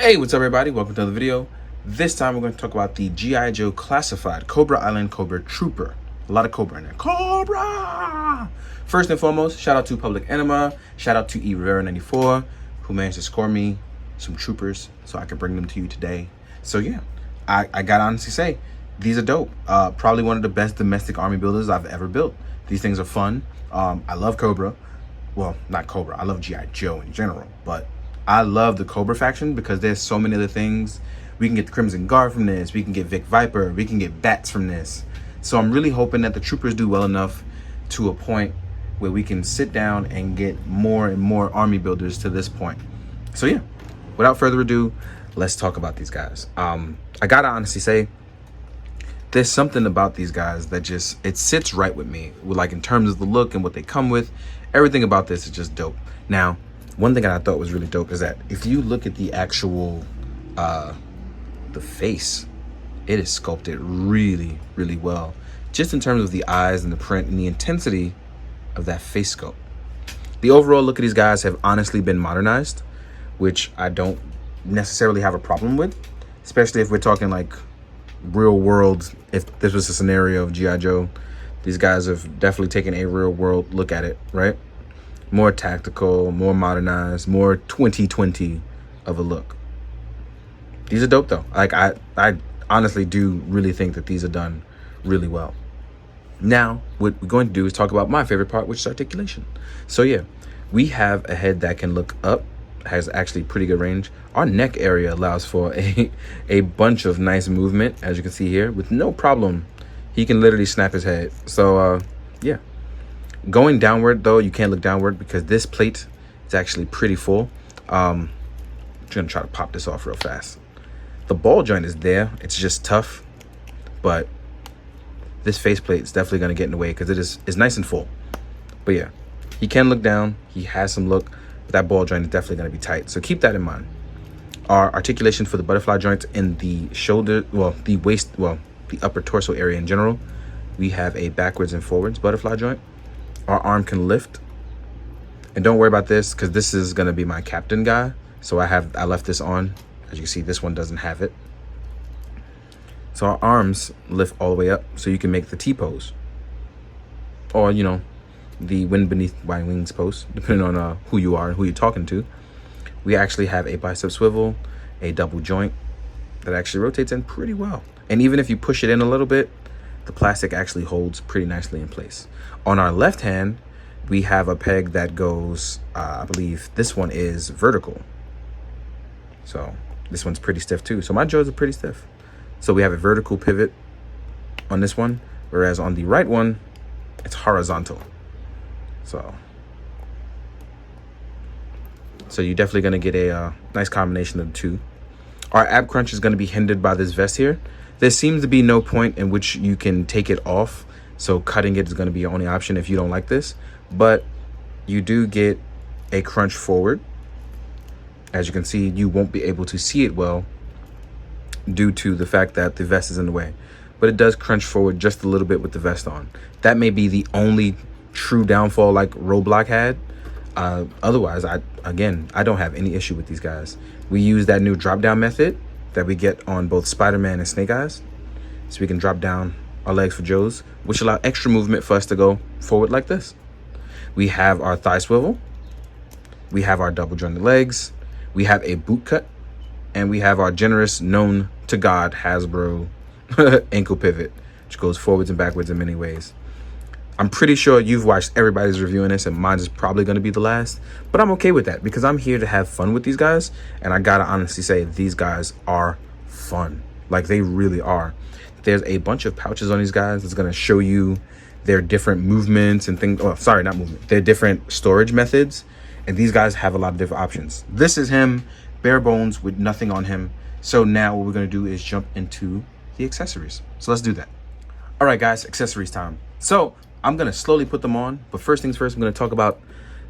Hey, what's up everybody? Welcome to the video. This time we're going to talk about the G.I. Joe Classified Cobra Island Cobra Trooper. A lot of Cobra in there. Cobra! First and foremost, shout out to Public Enema. Shout out to E Rivera 94, who managed to score me some troopers so I could bring them to you today. So yeah, I gotta honestly say, these are dope. Probably one of the best domestic army builders I've ever built. These things are fun. I love Cobra. Well, not Cobra. I love G.I. Joe in general, but I love the Cobra faction because there's so many other things. We can get the Crimson Guard from this. We can get Vic Viper. We can get Bats from this. So I'm really hoping that the troopers do well enough to a point where we can sit down and get more and more army builders to this point. So yeah, without further ado, let's talk about these guys. I gotta honestly say, there's something about these guys that just, it sits right with me. Like in terms of the look and what they come with, everything about this is just dope. Now, one thing that I thought was really dope is that if you look at the actual, the face, it is sculpted really, really well. Just in terms of the eyes and the print and the intensity of that face sculpt. The overall look of these guys have honestly been modernized, which I don't necessarily have a problem with, especially if we're talking like real world. If this was a scenario of G.I. Joe, these guys have definitely taken a real world look at it, right? More tactical, more modernized, more 2020 of a look. These are dope though. Like I honestly do really think that these are done really well. Now, what we're going to do is talk about my favorite part, which is articulation. So yeah, we have a head that can look up, has actually pretty good range. Our neck area allows for a bunch of nice movement, as you can see here, with no problem. He can literally snap his head. So yeah. Going downward though, you can't look downward because this plate is actually pretty full. I'm gonna try to pop this off real fast. The ball joint is there, it's just tough, but this faceplate is definitely gonna get in the way because it's nice and full. But yeah, he can look down, he has some look, but that ball joint is definitely gonna be tight. So keep that in mind. Our articulation for the butterfly joint in the shoulder, well, the waist, well, the upper torso area in general, we have a backwards and forwards butterfly joint. Our arm can lift, and don't worry about this because this is going to be my captain guy, so I left this on. As you can see, this one doesn't have it. So our arms lift all the way up so you can make the T pose, or you know, the wind beneath my wings pose, depending on who you are and who you're talking to. We actually have a bicep swivel, a double joint that actually rotates in pretty well, and even if you push it in a little bit, the plastic actually holds pretty nicely in place. On our left hand, we have a peg that goes, I believe this one is vertical. So this one's pretty stiff too. So my jaws are pretty stiff. So we have a vertical pivot on this one, whereas on the right one, it's horizontal. So you're definitely gonna get a nice combination of the two. Our ab crunch is gonna be hindered by this vest here. There seems to be no point in which you can take it off, so cutting it is going to be your only option if you don't like this. But you do get a crunch forward. As you can see, you won't be able to see it well due to the fact that the vest is in the way. But it does crunch forward just a little bit with the vest on. That may be the only true downfall like Roblox had. Otherwise, I don't have any issue with these guys. We use that new drop down method that we get on both Spider-Man and Snake Eyes. So we can drop down our legs for Joe's, which allow extra movement for us to go forward like this. We have our thigh swivel. We have our double jointed legs. We have a boot cut. And we have our generous, known to God, Hasbro ankle pivot, which goes forwards and backwards in many ways. I'm pretty sure you've watched everybody's reviewing this, and mine is probably going to be the last. But I'm okay with that because I'm here to have fun with these guys. And I got to honestly say, these guys are fun. Like, they really are. There's a bunch of pouches on these guys that's going to show you their different movements and things. Oh, sorry, not movement. Their different storage methods. And these guys have a lot of different options. This is him, bare bones with nothing on him. So now what we're going to do is jump into the accessories. So let's do that. All right, guys, accessories time. So I'm going to slowly put them on, but first things first, I'm going to talk about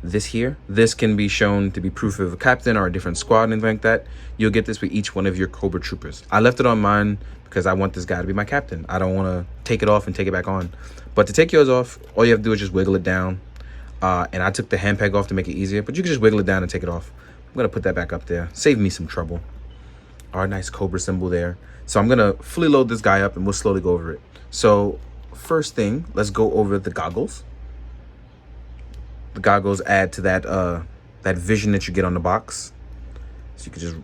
this here. This can be shown to be proof of a captain or a different squad and anything like that. You'll get this with each one of your Cobra troopers. I left it on mine because I want this guy to be my captain. I don't want to take it off and take it back on. But to take yours off, all you have to do is just wiggle it down. And I took the hand peg off to make it easier, but you can just wiggle it down and take it off. I'm going to put that back up there. Save me some trouble. our nice Cobra symbol there. So I'm gonna fully load this guy up and we'll slowly go over it. So first thing, let's go over the goggles. The goggles add to that that vision that you get on the box. So you can just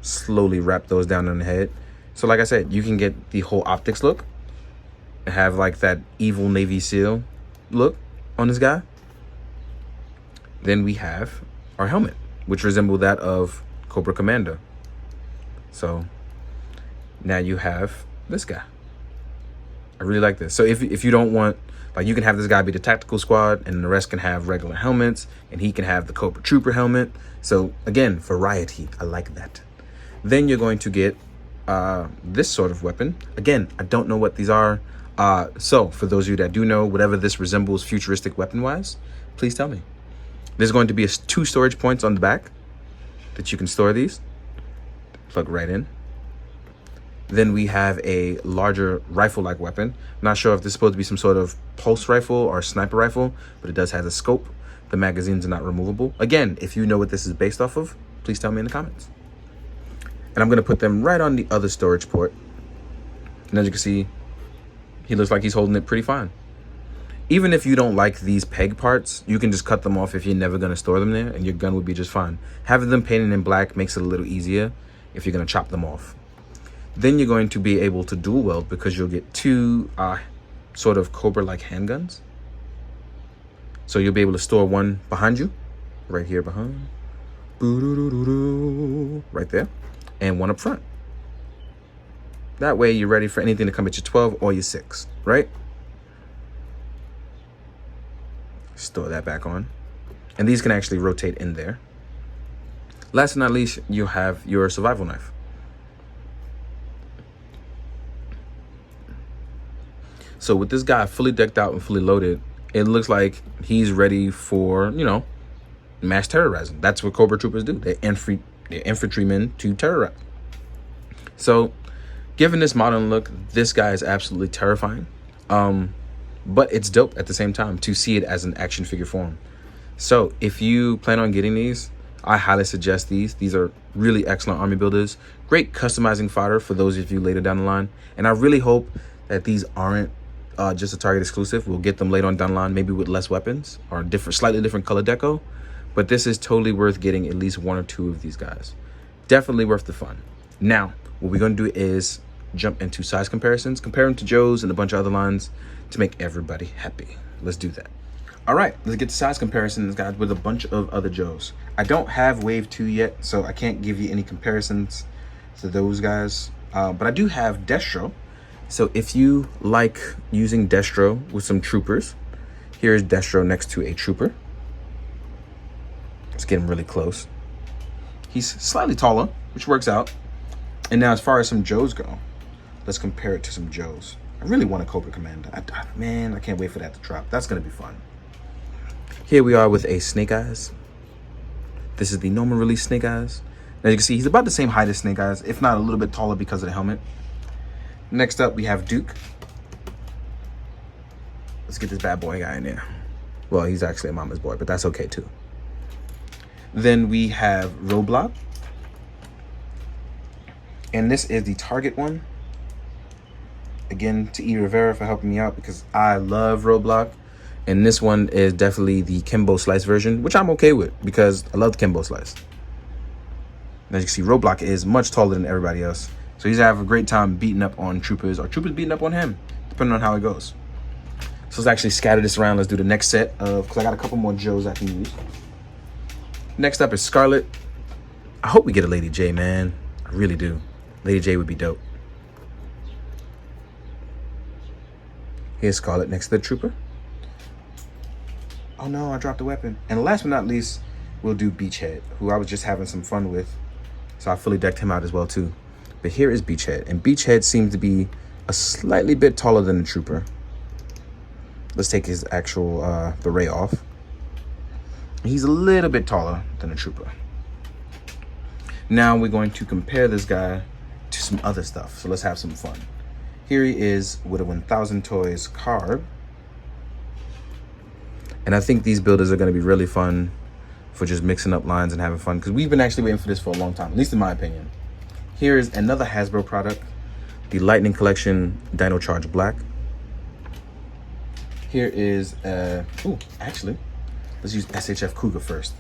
slowly wrap those down on the head. So like I said, you can get the whole optics look and have like that evil Navy SEAL look on this guy. Then we have our helmet, which resemble that of Cobra Commander. So now you have this guy. I really like this. So if you don't want, like, you can have this guy be the tactical squad and the rest can have regular helmets and he can have the Cobra Trooper helmet. So again, variety. I like that. Then you're going to get this sort of weapon. Again, I don't know what these are. So for those of you that do know, whatever this resembles futuristic weapon wise, please tell me. There's going to be 2 storage points on the back that you can store these. Plug right in. Then we have a larger rifle-like weapon. I'm not sure if this is supposed to be some sort of pulse rifle or sniper rifle, but it does have a scope. The magazines are not removable. Again, if you know what this is based off of, please tell me in the comments. And I'm going to put them right on the other storage port. And as you can see, he looks like he's holding it pretty fine. Even if you don't like these peg parts, you can just cut them off if you're never going to store them there, and your gun would be just fine. Having them painted in black makes it a little easier if you're going to chop them off. Then you're going to be able to dual weld because you'll get 2 sort of Cobra-like handguns. So you'll be able to store one behind you, right here behind, right there, and one up front. That way you're ready for anything to come at your 12 or your 6, right? Store that back on. And these can actually rotate in there. Last but not least, you have your survival knife. So with this guy fully decked out and fully loaded, it looks like he's ready for, you know, mass terrorizing. That's what Cobra Troopers do. They're infantrymen to terrorize. So given this modern look, this guy is absolutely terrifying. But it's dope at the same time to see it as an action figure form. So if you plan on getting these, I highly suggest these. These are really excellent army builders. Great customizing fodder for those of you later down the line. And I really hope that these aren't just a Target exclusive. We'll get them later on down the line, maybe with less weapons or different, slightly different color deco. But this is totally worth getting at least 1 or 2 of these guys. Definitely worth the fun. Now, what we're going to do is jump into size comparisons, compare them to Joe's and a bunch of other lines to make everybody happy. Let's do that. All right, let's get to size comparisons, guys, with a bunch of other Joes. I don't have Wave 2 yet, so I can't give you any comparisons to those guys. But I do have Destro. So if you like using Destro with some troopers, here's Destro next to a trooper. Let's get him really close. He's slightly taller, which works out. And now as far as some Joes go, let's compare it to some Joes. I really want a Cobra Commander. Man, I can't wait for that to drop. That's going to be fun. Here we are with a Snake Eyes. This is the normal release Snake Eyes. As you can see, he's about the same height as Snake Eyes, if not a little bit taller because of the helmet. Next up, we have Duke. Let's get this bad boy guy in there. Well, he's actually a mama's boy, but that's okay too. Then we have Roadblock. And this is the Target one. Again, to E. Rivera for helping me out because I love Roadblock. And this one is definitely the Kimbo Slice version, which I'm okay with because I love the Kimbo Slice. And as you can see, Roadblock is much taller than everybody else. So he's gonna have a great time beating up on troopers or troopers beating up on him, depending on how it goes. So let's actually scatter this around. Let's do the next set of, because I got a couple more Joes I can use. Next up is Scarlet. I hope we get a Lady J, man. I really do. Lady J would be dope. Here's Scarlet next to the trooper. Oh no, I dropped the weapon. And last but not least, we'll do Beachhead, who I was just having some fun with. So I fully decked him out as well too. But here is Beachhead, and Beachhead seems to be a slightly bit taller than the trooper. Let's take his actual beret off. He's a little bit taller than the trooper. Now we're going to compare this guy to some other stuff. So let's have some fun. Here he is with a 1000 Toys carb. And I think these builders are going to be really fun for just mixing up lines and having fun, because we've been actually waiting for this for a long time, at least in my opinion. Here is another Hasbro product, the Lightning Collection Dino Charge Black. Here is actually, let's use SHF Cougar first.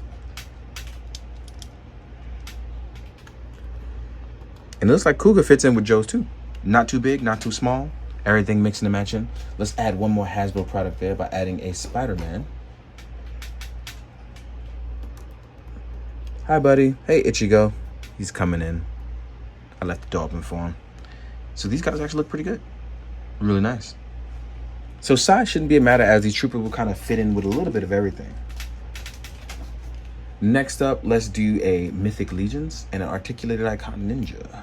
And it looks like Cougar fits in with Joe's too. Not too big, not too small. Everything mixing and matching. Let's add one more Hasbro product there by adding a Spider-Man. Hi, buddy. Hey, Ichigo. He's coming in. I left the door open for him. So these guys actually look pretty good. Really nice. So size shouldn't be a matter, as these troopers will kind of fit in with a little bit of everything. Next up, let's do a Mythic Legions and an Articulated Icon Ninja.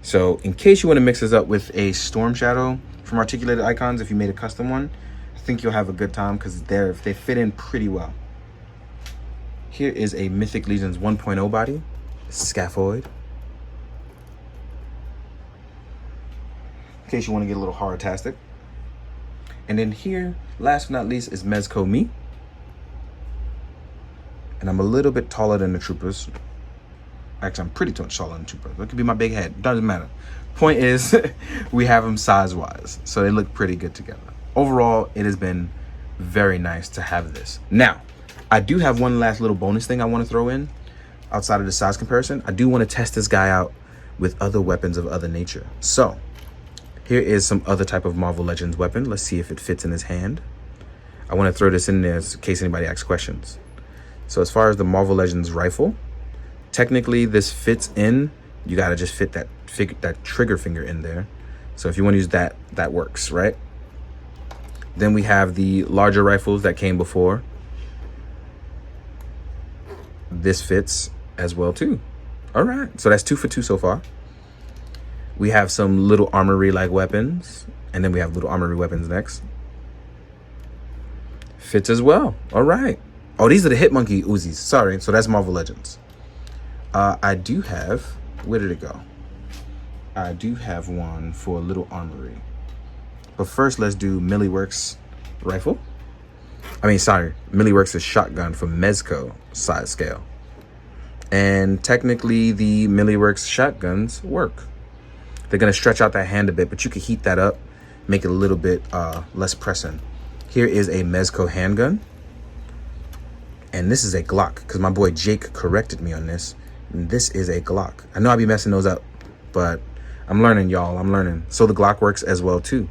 So in case you want to mix this up with a Storm Shadow from Articulated Icons, if you made a custom one, I think you'll have a good time because they fit in pretty well. Here is a Mythic Legions 1.0 body, Scaphoid. In case you want to get a little horror-tastic. And then here, last but not least, is Mezco Me. And I'm a little bit taller than the troopers. Actually, I'm pretty taller than the troopers. That could be my big head. Doesn't matter. Point is, we have them size-wise. So they look pretty good together. Overall, it has been very nice to have this. Now, I do have one last little bonus thing I want to throw in outside of the size comparison. I do want to test this guy out with other weapons of other nature. So here is some other type of Marvel Legends weapon. Let's see if it fits in his hand. I want to throw this in there in case anybody asks questions. So as far as the Marvel Legends rifle, technically this fits in. You got to just fit that trigger finger in there. So if you want to use that, that works, right? Then we have the larger rifles that came before. This fits as well too. All right, so that's 2 for 2 so far. We have some little armory-like weapons, and then we have little armory weapons next. Fits as well. All right. Oh, these are the Hitmonkey Uzis. Sorry, so that's Marvel Legends. I do have, where did it go? I do have one for a little armory. But first, let's do Milliworks rifle. Milliworks' shotgun from Mezco size scale. And technically, the Milliworks shotguns work. They're going to stretch out that hand a bit, but you can heat that up, make it a little bit less pressing. Here is a Mezco handgun. And this is a Glock, because my boy Jake corrected me on this. And this is a Glock. I know I be messing those up, but I'm learning, y'all. I'm learning. So the Glock works as well, too.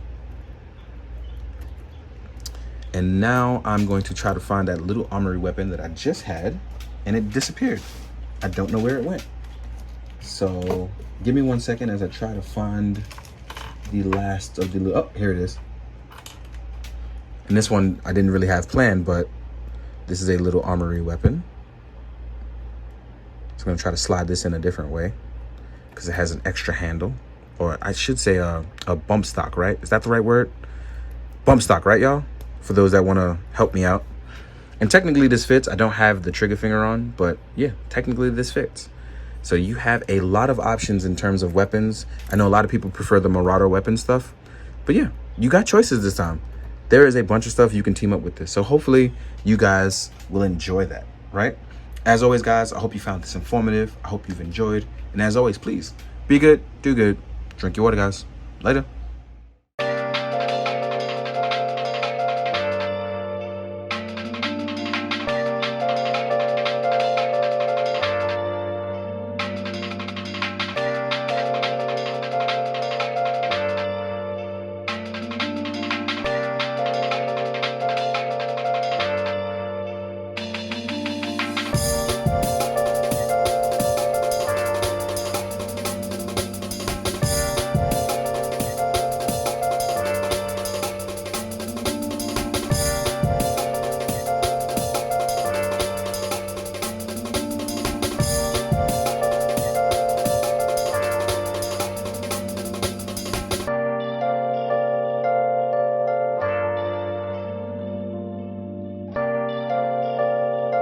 And now I'm going to try to find that little armory weapon that I just had, and it disappeared. I don't know where it went. So give me 1 second as I try to find the last of the, oh, here it is. And this one I didn't really have planned, but this is a little armory weapon. So I'm gonna try to slide this in a different way because it has an extra handle, or I should say a bump stock, right? Is that the right word? Bump stock, right, y'all? For those that want to help me out. And technically this fits. I don't have the trigger finger on, but yeah, technically this fits. So you have a lot of options in terms of weapons. I know a lot of people prefer the Marauder weapon stuff, but yeah, you got choices this time. There is a bunch of stuff you can team up with this. So hopefully you guys will enjoy that, right? As always, guys, I hope you found this informative. I hope you've enjoyed. And as always, please be good, do good, drink your water, guys. Later.